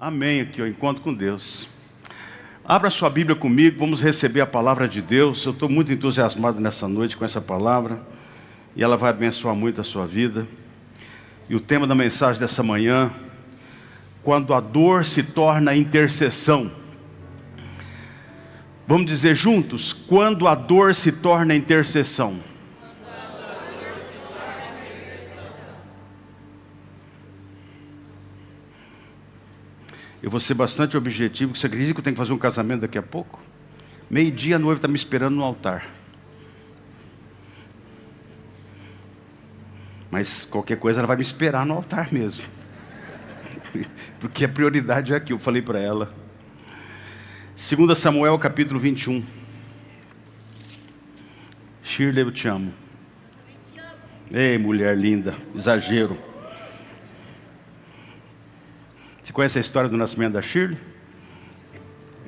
Amém, aqui o encontro com Deus. Abra sua Bíblia comigo, vamos receber a palavra de Deus. Eu estou muito entusiasmado nessa noite com essa palavra e ela vai abençoar muito a sua vida. E o tema da mensagem dessa manhã: quando a dor se torna intercessão. Vamos dizer juntos: quando a dor se torna intercessão. Eu vou ser bastante objetivo. Você acredita que eu tenho que fazer um casamento daqui a pouco? Meio-dia a noiva está me esperando no altar. Mas qualquer coisa ela vai me esperar no altar mesmo. Porque a prioridade é aqui, eu falei para ela. 2 Samuel capítulo 21. Shirley, eu te amo. Ei, mulher linda, exagero. Você conhece a história do nascimento da Shirley?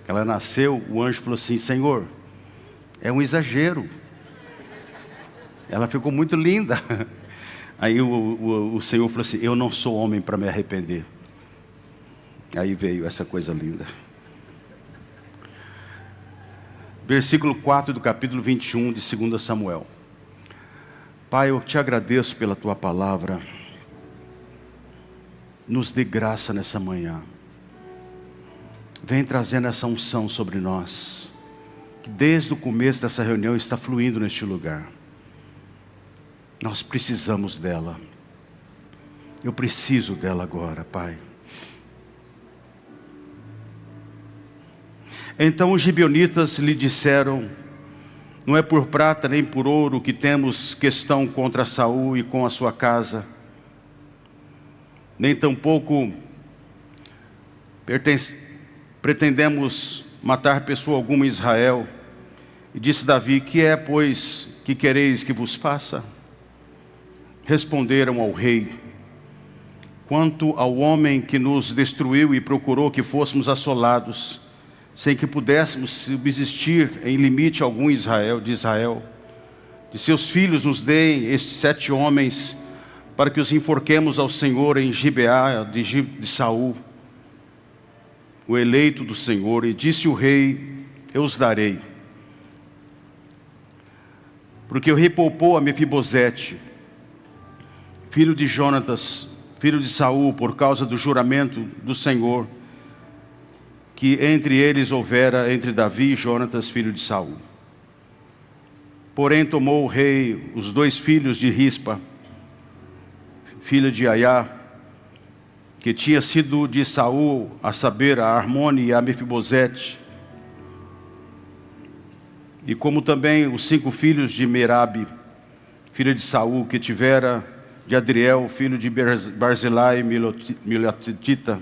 Ela nasceu, o anjo falou assim: Senhor, é um exagero. Ela ficou muito linda. Aí o Senhor falou assim: eu não sou homem para me arrepender. Aí veio essa coisa linda. Versículo 4 do capítulo 21 de 2 Samuel. Pai, eu te agradeço pela tua palavra. Nos dê graça nessa manhã. Vem trazendo essa unção sobre nós, que desde o começo dessa reunião está fluindo neste lugar. Nós precisamos dela. Eu preciso dela agora, Pai. Então os gibeonitas lhe disseram: não é por prata nem por ouro que temos questão contra Saul e com a sua casa, nem tampouco pretendemos matar pessoa alguma em Israel. E disse Davi: que é, pois, que quereis que vos faça? Responderam ao rei: quanto ao homem que nos destruiu e procurou que fôssemos assolados, sem que pudéssemos subsistir em limite algum de Israel, de seus filhos nos deem estes 7 homens, para que os enforquemos ao Senhor em Gibeá de Saul, o eleito do Senhor. E disse o rei: eu os darei. Porque o rei poupou a Mefibosete, filho de Jonatas, filho de Saul, por causa do juramento do Senhor, que entre eles houvera entre Davi e Jonatas, filho de Saul. Porém tomou o rei os 2 filhos de Rispa, filha de Aiá, que tinha sido de Saul, a saber, a Armone e a Mefibosete, e como também os 5 filhos de Merabe, filha de Saul, que tivera de Adriel, filho de Barzilai Meolatita,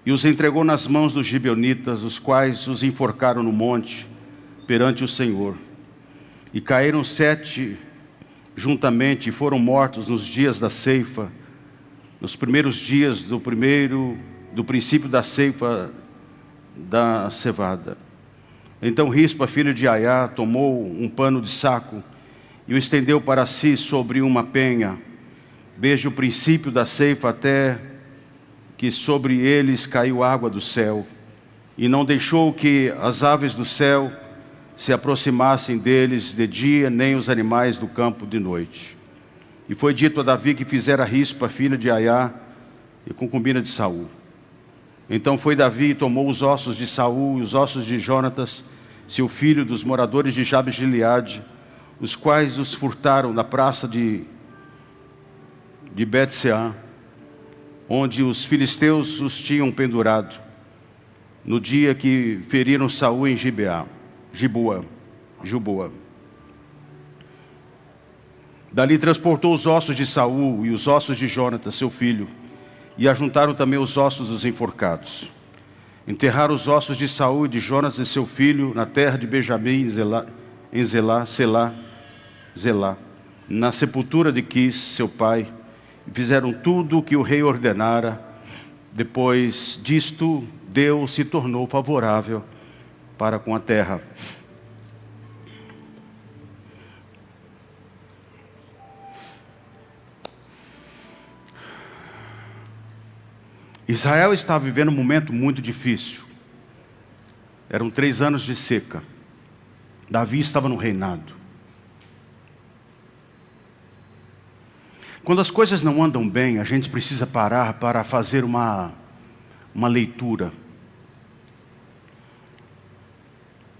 e os entregou nas mãos dos gibeonitas, os quais os enforcaram no monte perante o Senhor. E caíram 7 juntamente e foram mortos nos dias da ceifa, nos primeiros dias do princípio da ceifa da cevada. Então Rispa, filho de Aiá, tomou um pano de saco e o estendeu para si sobre uma penha, desde o princípio da ceifa até que sobre eles caiu água do céu, e não deixou que as aves do céu se aproximassem deles de dia, nem os animais do campo de noite. E foi dito a Davi que fizera Rispa, filha de Aiá, e concubina de Saul. Então foi Davi e tomou os ossos de Saul e os ossos de Jonatas, seu filho, dos moradores de Jabes-Gileade, os quais os furtaram da praça de Bet-seá, onde os filisteus os tinham pendurado, no dia que feriram Saul em Giboa. Dali transportou os ossos de Saul e os ossos de Jonatas, seu filho, e ajuntaram também os ossos dos enforcados. Enterraram os ossos de Saul e de Jonatas e seu filho na terra de Benjamim, em Zelá, na sepultura de Quis, seu pai, e fizeram tudo o que o rei ordenara. Depois disto, Deus se tornou favorável para com a terra. Israel estava vivendo um momento muito difícil. Eram 3 anos de seca. Davi estava no reinado. Quando as coisas não andam bem, a gente precisa parar para fazer uma leitura.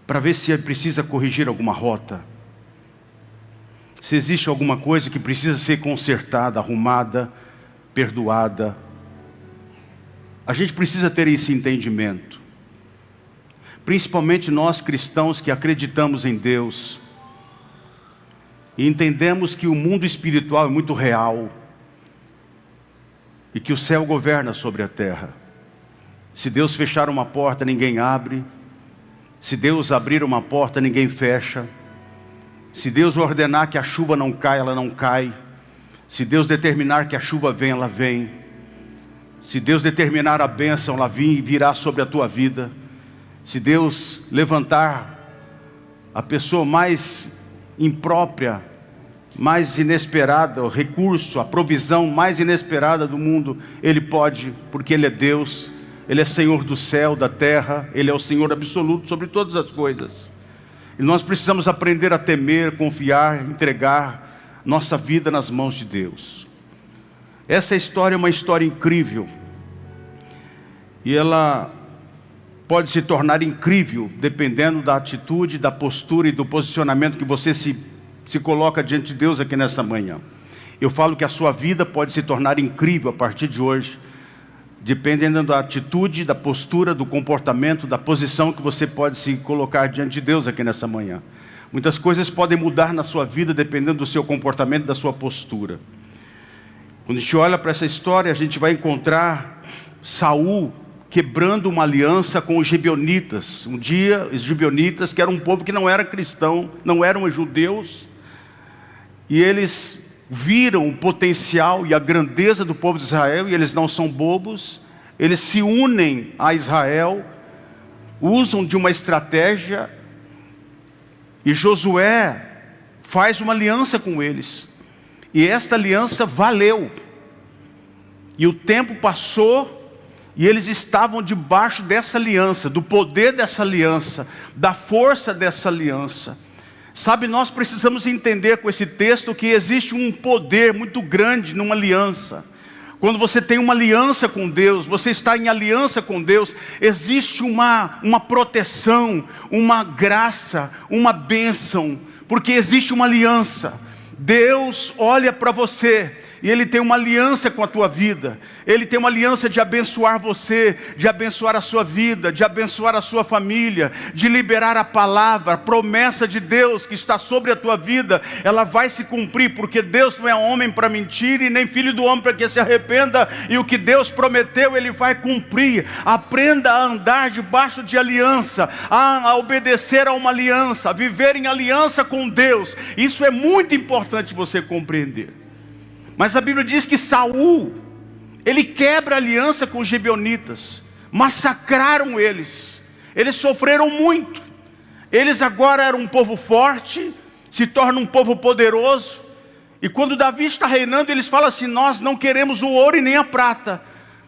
Para ver se precisa corrigir alguma rota. Se existe alguma coisa que precisa ser consertada, arrumada, perdoada. A gente precisa ter esse entendimento. Principalmente nós cristãos que acreditamos em Deus. E entendemos que o mundo espiritual é muito real. E que o céu governa sobre a terra. Se Deus fechar uma porta, ninguém abre. Se Deus abrir uma porta, ninguém fecha. Se Deus ordenar que a chuva não caia, ela não cai. Se Deus determinar que a chuva vem, ela vem. Se Deus determinar a bênção, ela virá sobre a tua vida. Se Deus levantar a pessoa mais imprópria, mais inesperada, o recurso, a provisão mais inesperada do mundo, Ele pode, porque Ele é Deus. Ele é Senhor do céu, da terra. Ele é o Senhor absoluto sobre todas as coisas. E nós precisamos aprender a temer, confiar, entregar nossa vida nas mãos de Deus. Essa história é uma história incrível. E ela pode se tornar incrível dependendo da atitude, da postura e do posicionamento que você se coloca diante de Deus aqui nessa manhã. Eu falo que a sua vida pode se tornar incrível a partir de hoje, dependendo da atitude, da postura, do comportamento, da posição que você pode se colocar diante de Deus aqui nessa manhã. Muitas coisas podem mudar na sua vida dependendo do seu comportamento, da sua postura. Quando a gente olha para essa história, a gente vai encontrar Saul quebrando uma aliança com os gibeonitas. Um dia, os gibeonitas, que era um povo que não era cristão, não eram judeus, e eles viram o potencial e a grandeza do povo de Israel, e eles não são bobos, eles se unem a Israel, usam de uma estratégia, e Josué faz uma aliança com eles, e esta aliança valeu, e o tempo passou, e eles estavam debaixo dessa aliança, do poder dessa aliança, da força dessa aliança. Sabe, nós precisamos entender com esse texto que existe um poder muito grande numa aliança. Quando você tem uma aliança com Deus, você está em aliança com Deus, existe uma proteção, uma graça, uma bênção, porque existe uma aliança. Deus olha para você e Ele tem uma aliança com a tua vida. Ele tem uma aliança de abençoar você, de abençoar a sua vida, de abençoar a sua família, de liberar a palavra, a promessa de Deus que está sobre a tua vida. Ela vai se cumprir, porque Deus não é homem para mentir e nem filho do homem para que se arrependa. E o que Deus prometeu, Ele vai cumprir. Aprenda a andar debaixo de aliança, a obedecer a uma aliança, a viver em aliança com Deus. Isso é muito importante você compreender. Mas a Bíblia diz que Saul, ele quebra a aliança com os gibeonitas, massacraram eles, eles sofreram muito, eles agora eram um povo forte, se torna um povo poderoso, e quando Davi está reinando, eles falam assim: nós não queremos o ouro e nem a prata,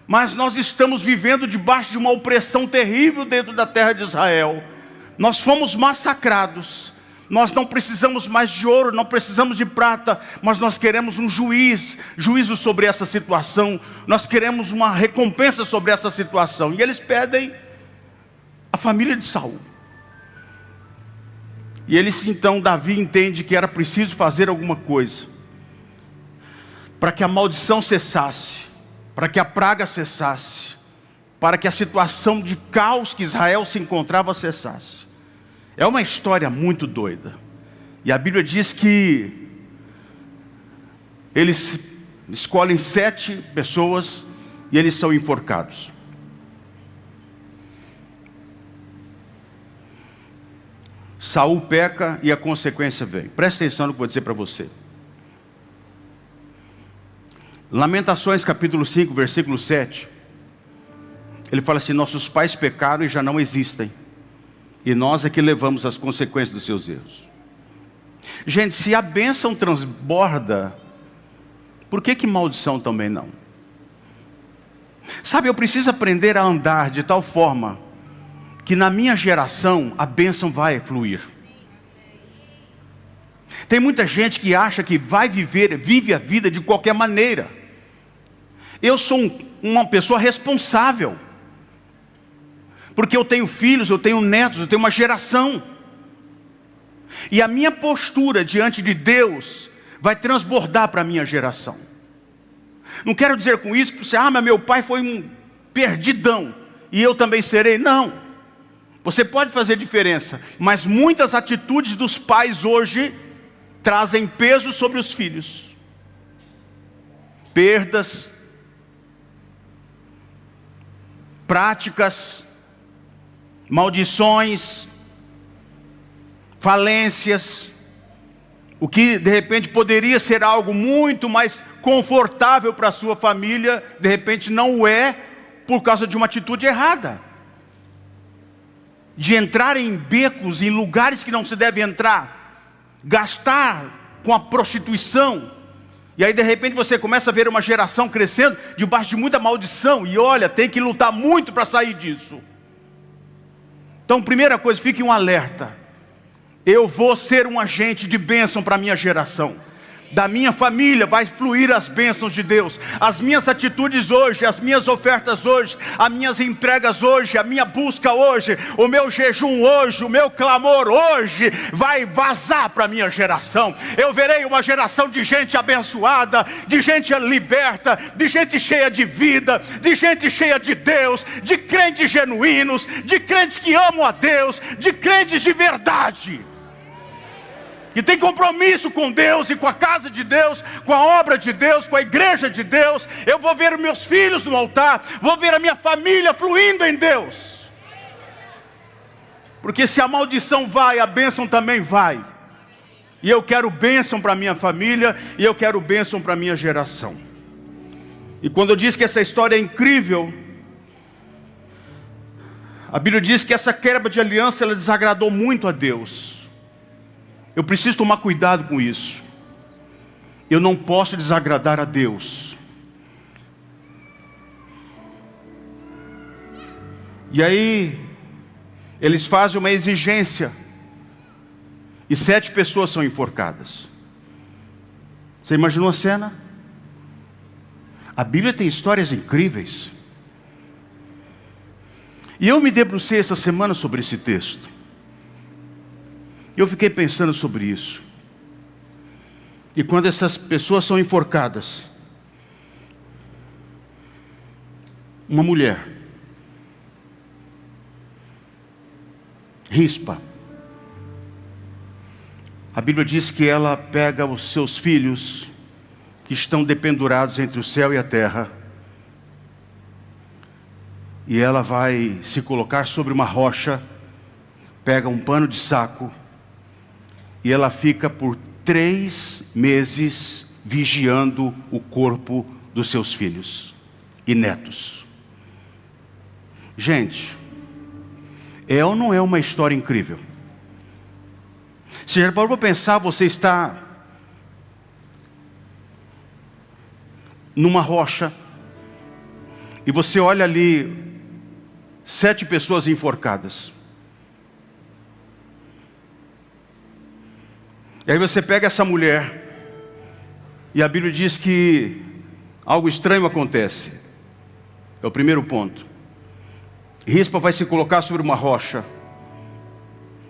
mas nós estamos vivendo debaixo de uma opressão terrível dentro da terra de Israel, nós fomos massacrados. Nós não precisamos mais de ouro, não precisamos de prata, mas nós queremos um juízo sobre essa situação, nós queremos uma recompensa sobre essa situação. E eles pedem a família de Saul. E eles então, Davi entende que era preciso fazer alguma coisa, para que a maldição cessasse, para que a praga cessasse, para que a situação de caos que Israel se encontrava cessasse. É uma história muito doida. E a Bíblia diz que eles escolhem 7 pessoas e eles são enforcados. Saul peca e a consequência vem. Presta atenção no que eu vou dizer para você. Lamentações capítulo 5, versículo 7. Ele fala assim: nossos pais pecaram e já não existem, e nós é que levamos as consequências dos seus erros. Gente, se a bênção transborda, por que maldição também não? Sabe, eu preciso aprender a andar de tal forma que na minha geração a bênção vai fluir. Tem muita gente que acha que vive a vida de qualquer maneira. Eu sou uma pessoa responsável, porque eu tenho filhos, eu tenho netos, eu tenho uma geração. E a minha postura diante de Deus vai transbordar para a minha geração. Não quero dizer com isso que você, mas meu pai foi um perdidão, e eu também serei. Não. Você pode fazer diferença, mas muitas atitudes dos pais hoje trazem peso sobre os filhos. Perdas, práticas, maldições, falências, o que de repente poderia ser algo muito mais confortável para a sua família, de repente não o é, por causa de uma atitude errada. De entrar em becos, em lugares que não se deve entrar, gastar com a prostituição, e aí de repente você começa a ver uma geração crescendo debaixo de muita maldição, e olha, tem que lutar muito para sair disso. Então, primeira coisa, fique um alerta. Eu vou ser um agente de bênção para a minha geração. Da minha família vai fluir as bênçãos de Deus. As minhas atitudes hoje, as minhas ofertas hoje, as minhas entregas hoje, a minha busca hoje, o meu jejum hoje, o meu clamor hoje, vai vazar para a minha geração. Eu verei uma geração de gente abençoada, de gente liberta, de gente cheia de vida, de gente cheia de Deus, de crentes genuínos, de crentes que amam a Deus, de crentes de verdade, que tem compromisso com Deus e com a casa de Deus, com a obra de Deus, com a igreja de Deus. Eu vou ver os meus filhos no altar, vou ver a minha família fluindo em Deus. Porque se a maldição vai, a bênção também vai. E eu quero bênção para a minha família, e eu quero bênção para a minha geração. E quando eu disse que essa história é incrível, a Bíblia diz que essa quebra de aliança, ela desagradou muito a Deus. Eu preciso tomar cuidado com isso. Eu não posso desagradar a Deus. E aí, eles fazem uma exigência, e 7 pessoas são enforcadas. Você imaginou a cena? A Bíblia tem histórias incríveis. E eu me debrucei essa semana sobre esse texto. Eu fiquei pensando sobre isso. E quando essas pessoas são enforcadas, uma mulher, Rispa, a Bíblia diz que ela pega os seus filhos, que estão dependurados entre o céu e a terra, e ela vai se colocar sobre uma rocha, pega um pano de saco, e ela fica por 3 meses vigiando o corpo dos seus filhos e netos. Gente, é ou não é uma história incrível? Se já parou para pensar, você está numa rocha, e você olha ali 7 pessoas enforcadas. E aí você pega essa mulher, e a Bíblia diz que algo estranho acontece. É o primeiro ponto. Rispa vai se colocar sobre uma rocha,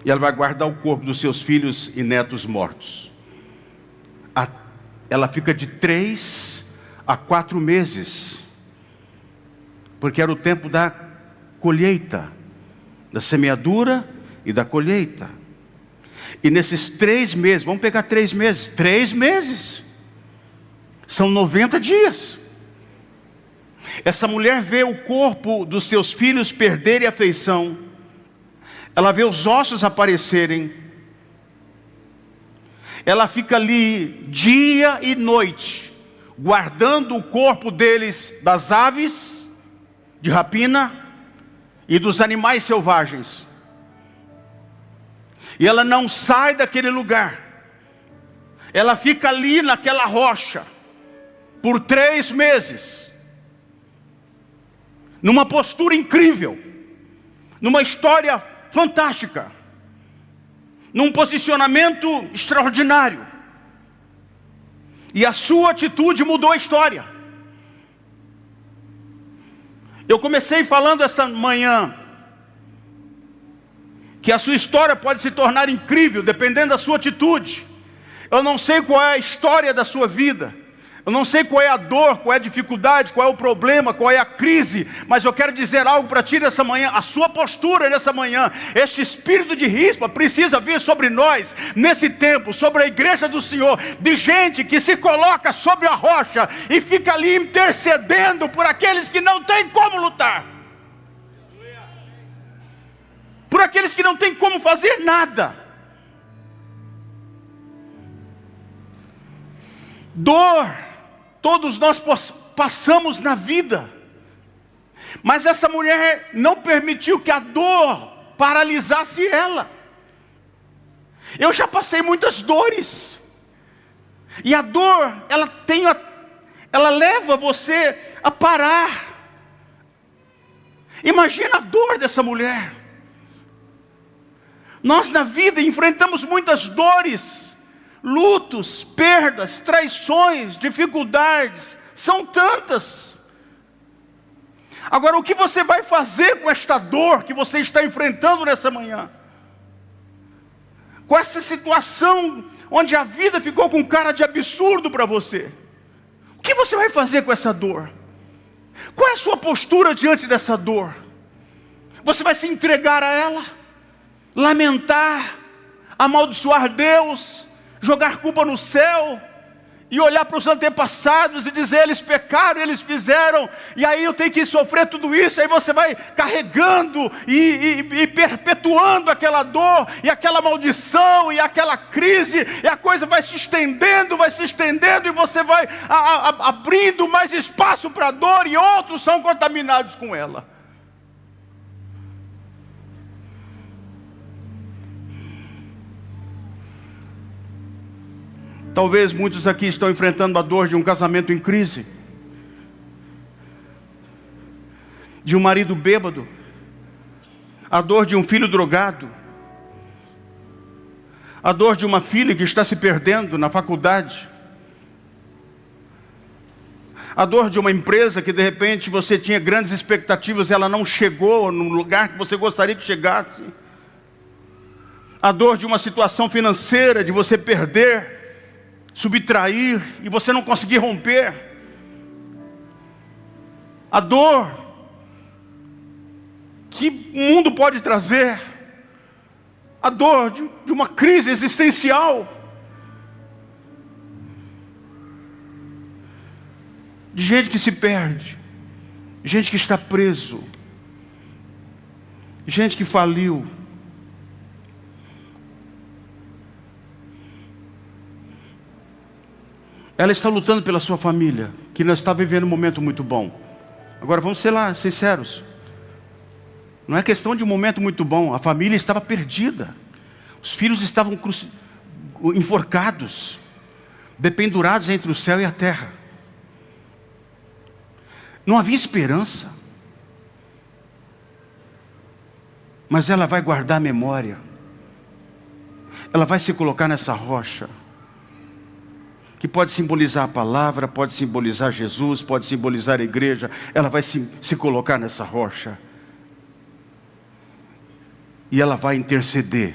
e ela vai guardar o corpo dos seus filhos e netos mortos. Ela fica de 3 a 4 meses, porque era o tempo da colheita, da semeadura e da colheita. E nesses 3 meses, vamos pegar 3 meses, 3 meses, são 90 dias. Essa mulher vê o corpo dos seus filhos perderem a feição, ela vê os ossos aparecerem, ela fica ali dia e noite, guardando o corpo deles das aves de rapina e dos animais selvagens. E ela não sai daquele lugar. Ela fica ali naquela rocha por 3 meses. numa postura incrível, numa história fantástica, num posicionamento extraordinário. E a sua atitude mudou a história. Eu comecei falando esta manhã que a sua história pode se tornar incrível dependendo da sua atitude. Eu não sei qual é a história da sua vida, eu não sei qual é a dor, qual é a dificuldade, qual é o problema, qual é a crise, mas eu quero dizer algo para ti nessa manhã. A sua postura nessa manhã, este espírito de rispa precisa vir sobre nós nesse tempo, sobre a igreja do Senhor, de gente que se coloca sobre a rocha e fica ali intercedendo por aqueles que não têm como lutar, por aqueles que não têm como fazer nada. Dor, todos nós passamos na vida, mas essa mulher não permitiu que a dor paralisasse ela. Eu já passei muitas dores, e a dor, ela leva você a parar. Imagina a dor dessa mulher. Nós na vida enfrentamos muitas dores, lutos, perdas, traições, dificuldades, são tantas. Agora, o que você vai fazer com esta dor que você está enfrentando nessa manhã? Com essa situação onde a vida ficou com cara de absurdo para você? O que você vai fazer com essa dor? Qual é a sua postura diante dessa dor? Você vai se entregar a ela? Lamentar? Amaldiçoar Deus? Jogar culpa no céu, e olhar para os antepassados e dizer: eles pecaram, eles fizeram, e aí eu tenho que sofrer tudo isso? Aí você vai carregando e perpetuando aquela dor, e aquela maldição, e aquela crise, e a coisa vai se estendendo, e você vai abrindo mais espaço para a dor, e outros são contaminados com ela. Talvez muitos aqui estão enfrentando a dor de um casamento em crise, de um marido bêbado, a dor de um filho drogado, a dor de uma filha que está se perdendo na faculdade, a dor de uma empresa que de repente você tinha grandes expectativas e ela não chegou no lugar que você gostaria que chegasse, a dor de uma situação financeira, de você perder, subtrair, e você não conseguir romper, a dor que o mundo pode trazer, a dor de uma crise existencial, de gente que se perde, gente que está preso, gente que faliu. Ela está lutando pela sua família, que não está vivendo um momento muito bom. Agora vamos ser lá sinceros, não é questão de um momento muito bom. A família estava perdida, os filhos estavam enforcados, dependurados entre o céu e a terra. Não havia esperança, mas ela vai guardar a memória, ela vai se colocar nessa rocha, que pode simbolizar a palavra, pode simbolizar Jesus, pode simbolizar a igreja. Ela vai se colocar nessa rocha, e ela vai interceder,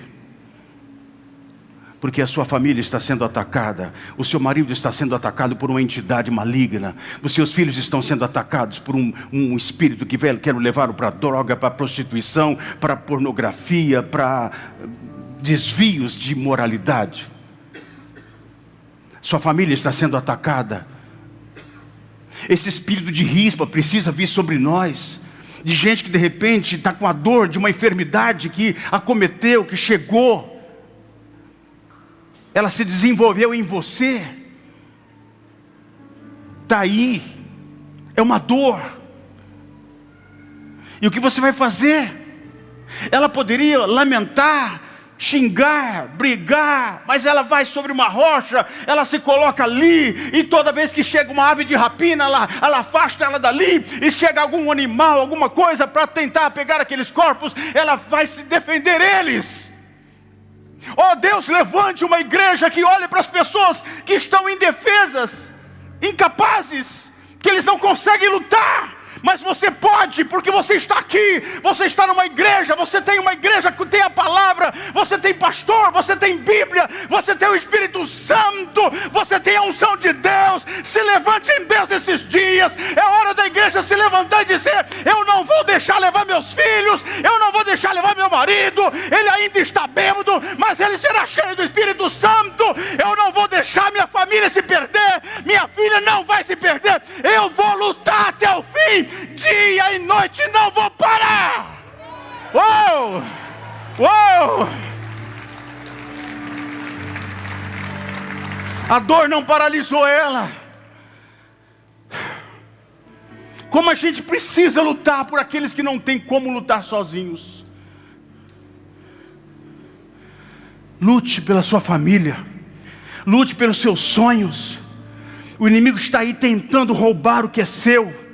porque a sua família está sendo atacada, o seu marido está sendo atacado por uma entidade maligna, os seus filhos estão sendo atacados por um espírito que quer levá-lo para a droga, para a prostituição, para a pornografia, para desvios de moralidade. Sua família está sendo atacada. Esse espírito de rispa precisa vir sobre nós, de gente que de repente está com a dor de uma enfermidade que acometeu, que chegou, ela se desenvolveu em você, está aí, é uma dor. E o que você vai fazer? Ela poderia lamentar xingar, brigar, mas ela vai sobre uma rocha, ela se coloca ali, e toda vez que chega uma ave de rapina, ela afasta ela dali, e chega algum animal, alguma coisa para tentar pegar aqueles corpos, ela vai se defender eles. Oh Deus, levante uma igreja que olhe para as pessoas que estão indefesas, incapazes, que eles não conseguem lutar. Mas você pode, porque você está aqui, você está numa igreja, você tem uma igreja que tem a palavra, você tem pastor, você tem Bíblia, você tem o Espírito Santo, você tem a unção de Deus. Se levante em Deus esses dias. É hora da igreja se levantar e dizer: eu não vou deixar levar meus filhos, eu não vou deixar levar meu marido, ele ainda está bêbado, mas ele será cheio do Espírito Santo. Eu não vou deixar minha família se perder, minha filha não vai se perder, eu vou lutar até o fim. Dia e noite não vou parar. Uou! Uou! A dor não paralisou ela. Como a gente precisa lutar por aqueles que não têm como lutar sozinhos. Lute pela sua família. Lute pelos seus sonhos. O inimigo está aí tentando roubar o que é seu.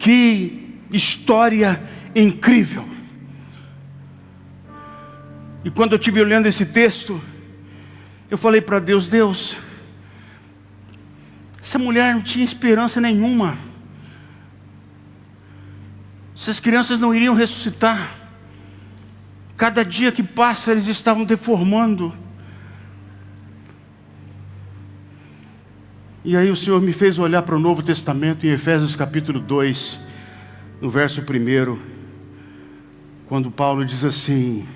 Que história incrível. E quando eu estive olhando esse texto, eu falei para Deus: Deus, essa mulher não tinha esperança nenhuma. Essas crianças não iriam ressuscitar. Cada dia que passa eles estavam deformando. E aí o Senhor me fez olhar para o Novo Testamento, em Efésios capítulo 2, no verso 1, quando Paulo diz assim: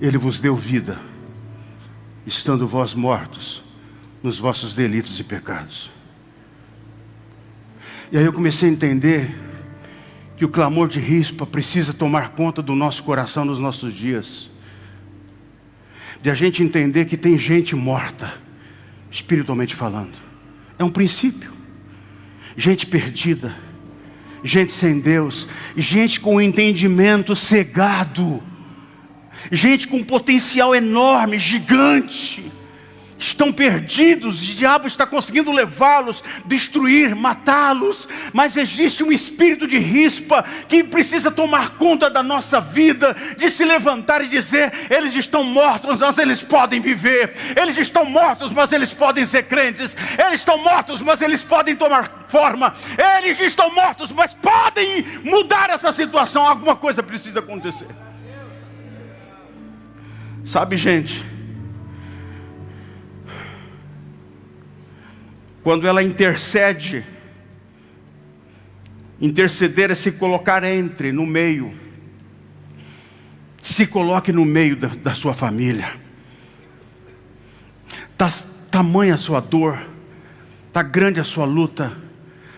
Ele vos deu vida, estando vós mortos nos vossos delitos e pecados. E aí eu comecei a entender que o clamor de Rispa precisa tomar conta do nosso coração nos nossos dias. De a gente entender que tem gente morta, espiritualmente falando. É um princípio. Gente perdida, gente sem Deus, gente com o entendimento cegado, gente com um potencial enorme, gigante, estão perdidos, o diabo está conseguindo levá-los, destruir, matá-los, mas existe um espírito de Rispa que precisa tomar conta da nossa vida, de se levantar e dizer: eles estão mortos, mas eles podem viver. Eles estão mortos, mas eles podem ser crentes. Eles estão mortos, mas eles podem tomar forma. Eles estão mortos, mas podem mudar essa situação. Alguma coisa precisa acontecer. Sabe, gente, quando ela intercede, interceder é se colocar no meio. Se coloque no meio da sua família. Tamanha a sua dor, está grande a sua luta,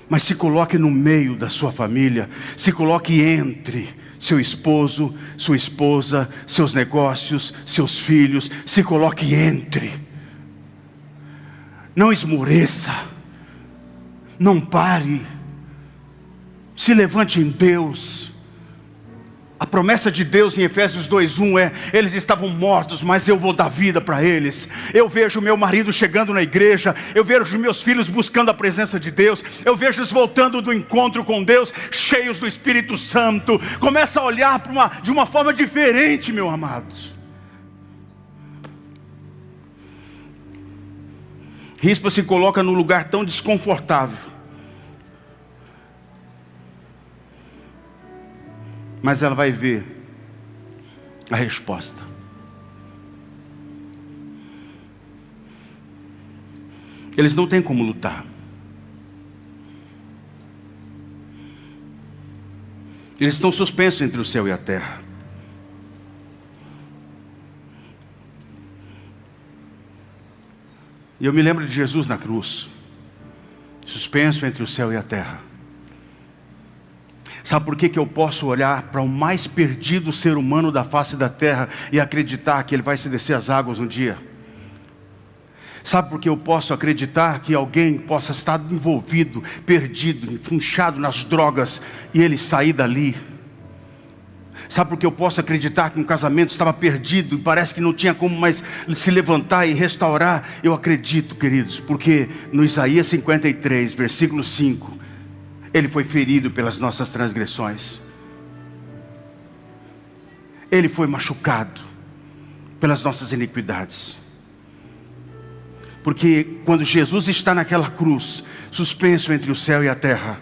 mas se coloque no meio da sua família. Se coloque entre seu esposo, sua esposa, seus negócios, seus filhos. Se coloque entre. Não esmoreça, não pare, se levante em Deus. A promessa de Deus em Efésios 2:1 é: eles estavam mortos, mas eu vou dar vida para eles. Eu vejo meu marido chegando na igreja, eu vejo meus filhos buscando a presença de Deus, eu vejo eles voltando do encontro com Deus, cheios do Espírito Santo. Começa a olhar de uma forma diferente, meu amado. Rispa se coloca num lugar tão desconfortável, mas ela vai ver a resposta. Eles não têm como lutar. Eles estão suspensos entre o céu e a terra. E eu me lembro de Jesus na cruz, suspenso entre o céu e a terra. Sabe por que eu posso olhar para o mais perdido ser humano da face da terra e acreditar que ele vai se descer às águas um dia? Sabe por que eu posso acreditar que alguém possa estar envolvido, perdido, enfunchado nas drogas, e ele sair dali Sabe por que eu posso acreditar que um casamento estava perdido e parece que não tinha como mais se levantar e restaurar? Eu acredito, queridos, porque no Isaías 53, versículo 5, Ele foi ferido pelas nossas transgressões. Ele foi machucado pelas nossas iniquidades. Porque quando Jesus está naquela cruz, suspenso entre o céu e a terra,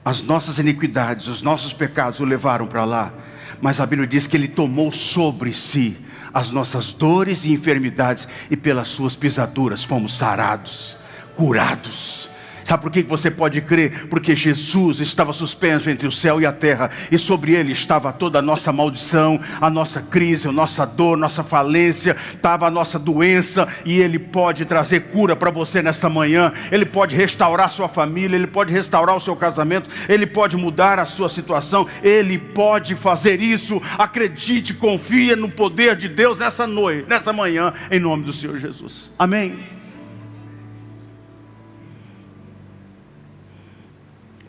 as nossas iniquidades, os nossos pecados o levaram para lá. Mas a Bíblia diz que Ele tomou sobre si as nossas dores e enfermidades, e pelas suas pisaduras fomos sarados, curados. Sabe por que você pode crer? Porque Jesus estava suspenso entre o céu e a terra, e sobre Ele estava toda a nossa maldição, a nossa crise, a nossa dor, nossa falência, estava a nossa doença, e Ele pode trazer cura para você nesta manhã. Ele pode restaurar sua família, Ele pode restaurar o seu casamento, Ele pode mudar a sua situação, Ele pode fazer isso. Acredite, confia no poder de Deus nessa noite, nessa manhã, em nome do Senhor Jesus. Amém.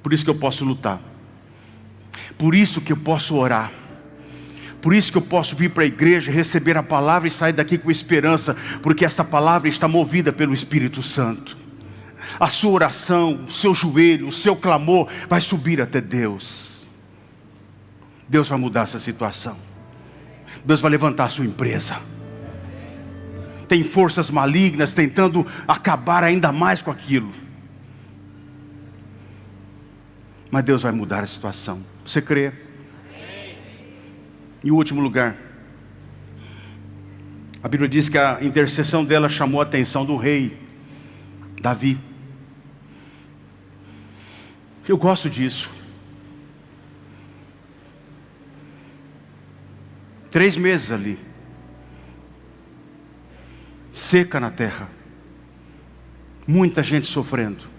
Por isso que eu posso lutar, por isso que eu posso orar, por isso que eu posso vir para a igreja, receber a palavra e sair daqui com esperança, porque essa palavra está movida pelo Espírito Santo. A sua oração, o seu joelho, o seu clamor vai subir até Deus. Deus vai mudar essa situação. Deus vai levantar a sua empresa. Tem forças malignas tentando acabar ainda mais com aquilo, mas Deus vai mudar a situação. Você crê? Em último lugar, a Bíblia diz que a intercessão dela chamou a atenção do rei Davi. Eu gosto disso. 3 meses ali, seca na terra, muita gente sofrendo.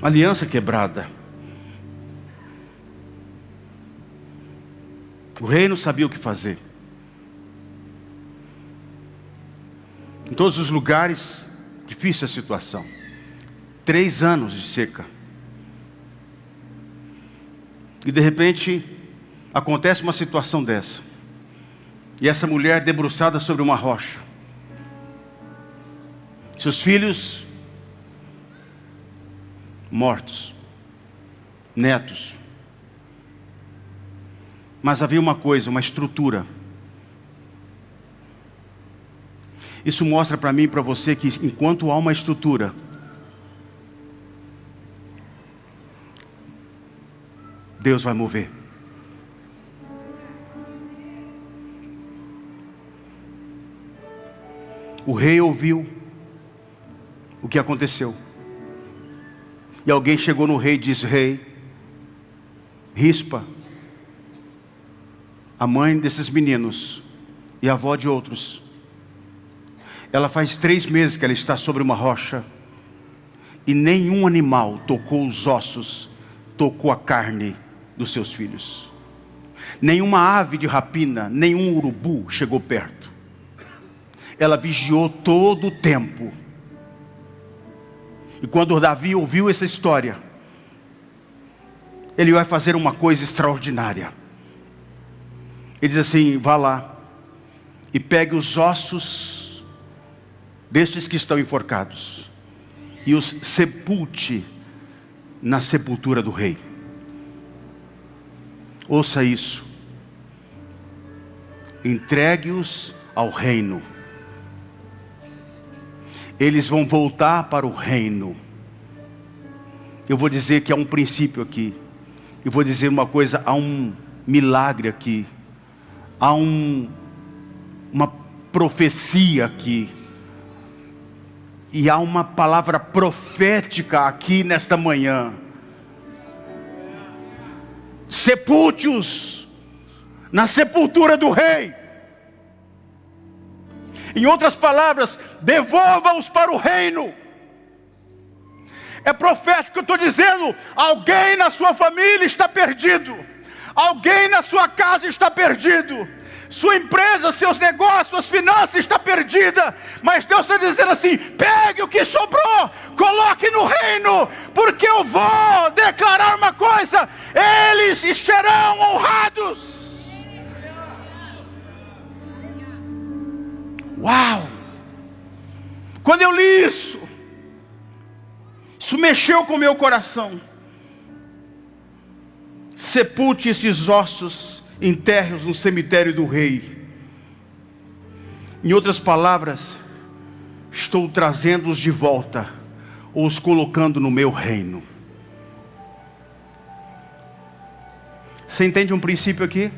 Aliança quebrada. O rei não sabia o que fazer. Em todos os lugares, difícil a situação. 3 anos de seca. E de repente, acontece uma situação dessa. E essa mulher debruçada sobre uma rocha. Seus filhos mortos, netos. Mas havia uma coisa, uma estrutura. Isso mostra para mim e para você que enquanto há uma estrutura, Deus vai mover. O rei ouviu o que aconteceu. E alguém chegou no rei e disse: rei, Rispa, a mãe desses meninos e a avó de outros, ela faz 3 meses que ela está sobre uma rocha, e nenhum animal tocou os ossos, tocou a carne dos seus filhos. Nenhuma ave de rapina, nenhum urubu chegou perto. Ela vigiou todo o tempo. E quando Davi ouviu essa história, ele vai fazer uma coisa extraordinária. Ele diz assim: vá lá e pegue os ossos destes que estão enforcados e os sepulte na sepultura do rei. Ouça isso. Entregue-os ao reino. Eles vão voltar para o reino. Eu vou dizer que há um princípio aqui. Eu vou dizer uma coisa: há um milagre aqui. Há uma profecia aqui. E há uma palavra profética aqui nesta manhã. Sepulte-os na sepultura do rei. Em outras palavras, devolva-os para o reino. É profético que eu estou dizendo. Alguém na sua família está perdido. Alguém na sua casa está perdido. sua empresa, seus negócios, suas finanças está perdida, mas Deus está dizendo assim: pegue o que sobrou, coloque no reino, porque eu vou declarar uma coisa: eles serão honrados. Uau! Quando eu li isso mexeu com o meu coração. Sepulte esses ossos, enterre-os no cemitério do rei. Em outras palavras, estou trazendo-os de volta, ou os colocando no meu reino. Você entende um princípio aqui?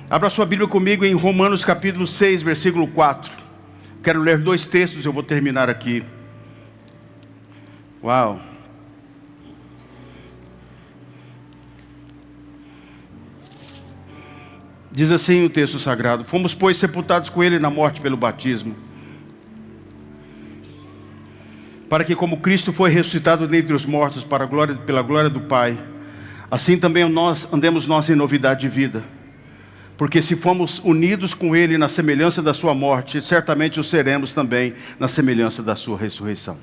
Abra sua Bíblia comigo em Romanos capítulo 6, versículo 4. Quero ler 2 textos, eu vou terminar aqui. Uau! Diz assim o texto sagrado: fomos, pois, sepultados com ele na morte pelo batismo, para que, como Cristo foi ressuscitado dentre os mortos pela glória do Pai, assim também andemos nós em novidade de vida. Porque se fomos unidos com ele na semelhança da sua morte, certamente o seremos também na semelhança da sua ressurreição.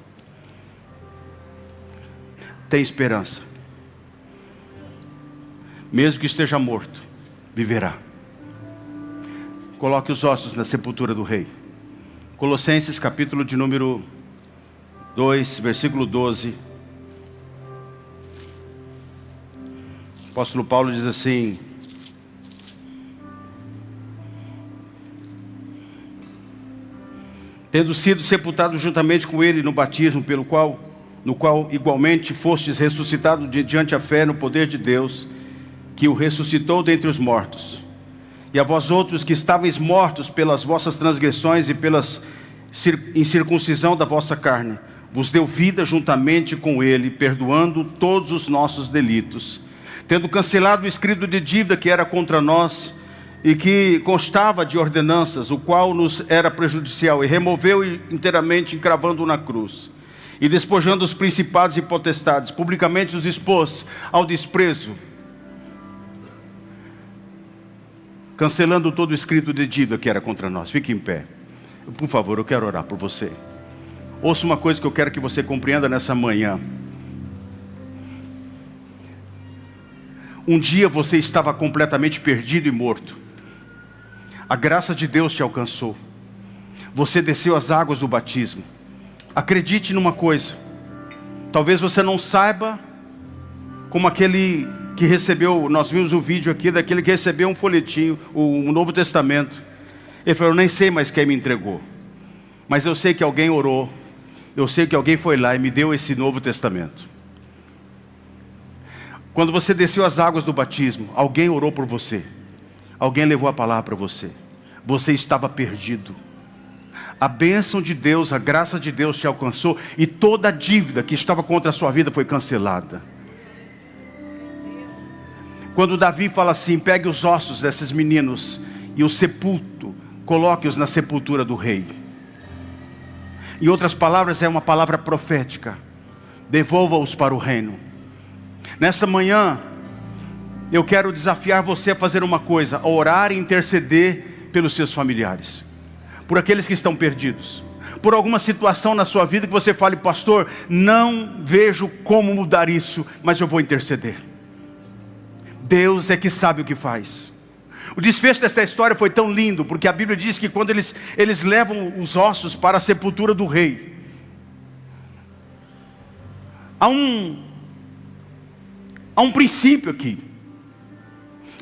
Tem esperança. Mesmo que esteja morto, viverá. Coloque os ossos na sepultura do rei. Colossenses capítulo de número 2, versículo 12. O apóstolo Paulo diz assim: tendo sido sepultados juntamente com ele no batismo, no qual igualmente fostes ressuscitados mediante a fé no poder de Deus, que o ressuscitou dentre os mortos. E a vós outros que estáveis mortos pelas vossas transgressões e pela incircuncisão da vossa carne, vos deu vida juntamente com ele, perdoando todos os nossos delitos, tendo cancelado o escrito de dívida que era contra nós e que constava de ordenanças, o qual nos era prejudicial, e removeu inteiramente, encravando-o na cruz. E despojando os principados e potestades, publicamente os expôs ao desprezo, cancelando todo o escrito de dívida que era contra nós. Fique em pé. Por favor, eu quero orar por você. Ouça uma coisa que eu quero que você compreenda nessa manhã. Um dia você estava completamente perdido e morto. A graça de Deus te alcançou. Você desceu as águas do batismo. Acredite numa coisa. Talvez você não saiba, como aquele que recebeu, nós vimos um vídeo aqui daquele que recebeu um folhetinho, o Novo Testamento. Ele falou: eu nem sei mais quem me entregou, mas eu sei que alguém orou, eu sei que alguém foi lá e me deu esse Novo Testamento. Quando você desceu as águas do batismo, alguém orou por você, alguém levou a palavra para você. Você estava perdido. A bênção de Deus, a graça de Deus te alcançou, e toda a dívida que estava contra a sua vida foi cancelada. Quando Davi fala assim: pegue os ossos desses meninos e os sepulto, coloque-os na sepultura do rei. Em outras palavras, é uma palavra profética. Devolva-os para o reino. Nesta manhã, eu quero desafiar você a fazer uma coisa: a orar e interceder pelos seus familiares, por aqueles que estão perdidos, por alguma situação na sua vida que você fale: pastor, não vejo como mudar isso, mas eu vou interceder. Deus é que sabe o que faz. O desfecho dessa história foi tão lindo, porque a Bíblia diz que quando eles levam os ossos para a sepultura do rei, há um princípio aqui,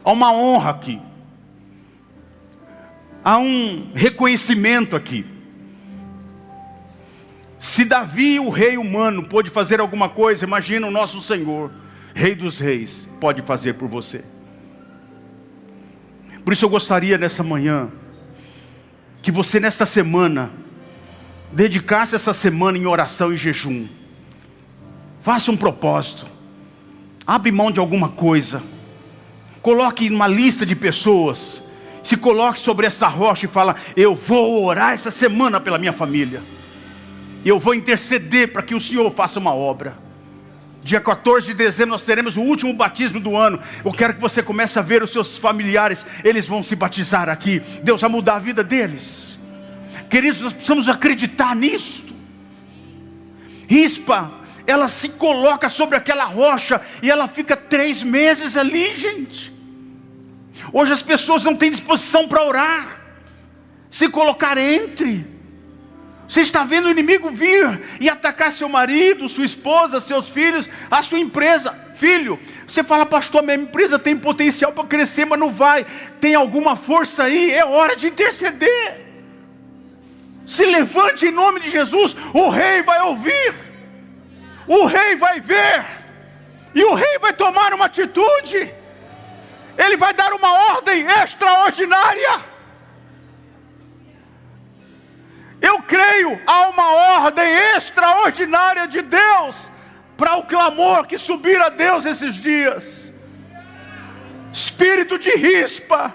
há uma honra aqui, há um reconhecimento aqui. Se Davi, o rei humano, pôde fazer alguma coisa, imagina o nosso Senhor, Rei dos Reis, pode fazer por você. Por isso eu gostaria nessa manhã, que você nesta semana, dedicasse essa semana em oração e jejum. Faça um propósito, abre mão de alguma coisa, coloque uma lista de pessoas, se coloque sobre essa rocha e fala: eu vou orar essa semana pela minha família, eu vou interceder para que o Senhor faça uma obra. Dia 14 de dezembro nós teremos o último batismo do ano. Eu quero que você comece a ver os seus familiares. Eles vão se batizar aqui. Deus vai mudar a vida deles. Queridos, nós precisamos acreditar nisso. Rispa, ela se coloca sobre aquela rocha e ela fica 3 meses ali, gente. Hoje as pessoas não têm disposição para orar, se colocar entre. Você está vendo o inimigo vir e atacar seu marido, sua esposa, seus filhos, a sua empresa. Filho, você fala: pastor, minha empresa tem potencial para crescer, mas não vai. Tem alguma força aí? É hora de interceder. Se levante em nome de Jesus. O rei vai ouvir, o rei vai ver, e o rei vai tomar uma atitude. Ele vai dar uma ordem extraordinária. Eu creio, há uma ordem extraordinária de Deus para o clamor que subir a Deus esses dias. Espírito de rispa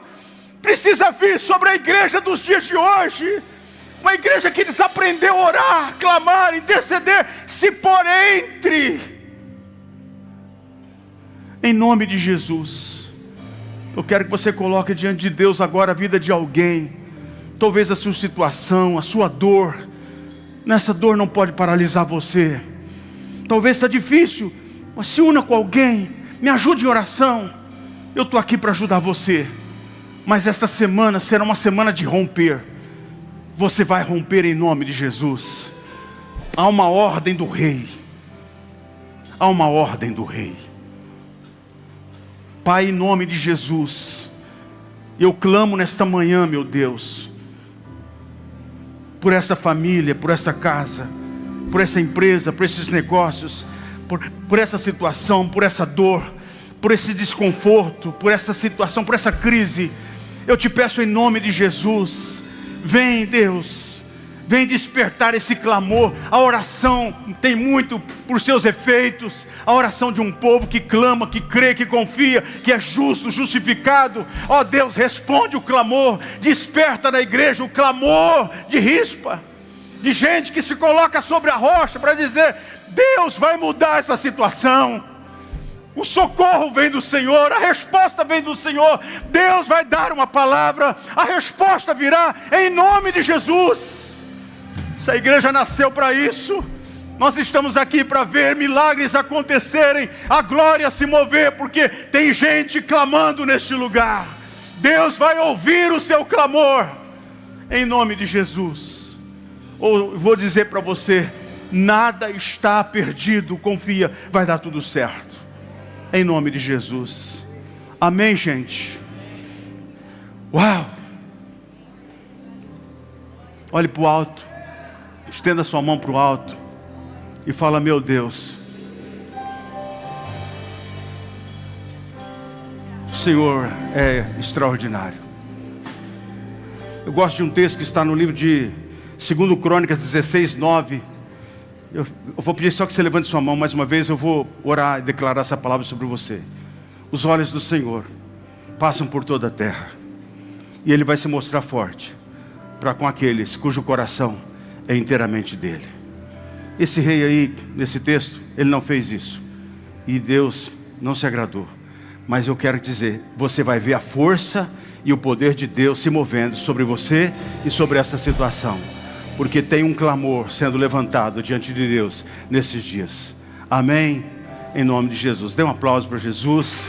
precisa vir sobre a igreja dos dias de hoje. Uma igreja que desaprendeu a orar, clamar, interceder, se pôr entre. Em nome de Jesus, eu quero que você coloque diante de Deus agora a vida de alguém. Talvez a sua situação, a sua dor. Nessa dor não pode paralisar você. Talvez está difícil, mas se una com alguém. Me ajude em oração. Eu estou aqui para ajudar você. Mas esta semana será uma semana de romper. Você vai romper em nome de Jesus. Há uma ordem do rei. Há uma ordem do rei. Pai, em nome de Jesus, eu clamo nesta manhã, meu Deus, por essa família, por essa casa, por essa empresa, por esses negócios, por essa situação, por essa dor, por esse desconforto, por essa situação, por essa crise. Eu te peço em nome de Jesus, vem Deus, vem despertar esse clamor. A oração tem muito por seus efeitos. A oração de um povo que clama, que crê, que confia, que é justo, justificado. Ó Deus, responde o clamor. Desperta na igreja o clamor de rispa, de gente que se coloca sobre a rocha para dizer: Deus vai mudar essa situação. O socorro vem do Senhor, a resposta vem do Senhor. Deus vai dar uma palavra, a resposta virá em nome de Jesus. Essa igreja nasceu para isso. Nós estamos aqui para ver milagres acontecerem, a glória se mover, porque tem gente clamando neste lugar. Deus vai ouvir o seu clamor, em nome de Jesus. Ou vou dizer para você: nada está perdido, confia, vai dar tudo certo, em nome de Jesus. Amém, gente? Uau! Olhe para o alto, estenda sua mão para o alto e fala: meu Deus, o Senhor é extraordinário. Eu gosto de um texto que está no livro de 2 Crônicas 16, 9. Eu vou pedir só que você levante sua mão mais uma vez. Eu vou orar e declarar essa palavra sobre você. Os olhos do Senhor passam por toda a terra, e Ele vai se mostrar forte para com aqueles cujo coração é inteiramente dele. Esse rei aí, nesse texto, ele não fez isso, e Deus não se agradou. Mas eu quero dizer, você vai ver a força e o poder de Deus se movendo sobre você e sobre essa situação, porque tem um clamor sendo levantado diante de Deus nesses dias. Amém? Em nome de Jesus. Dê um aplauso para Jesus.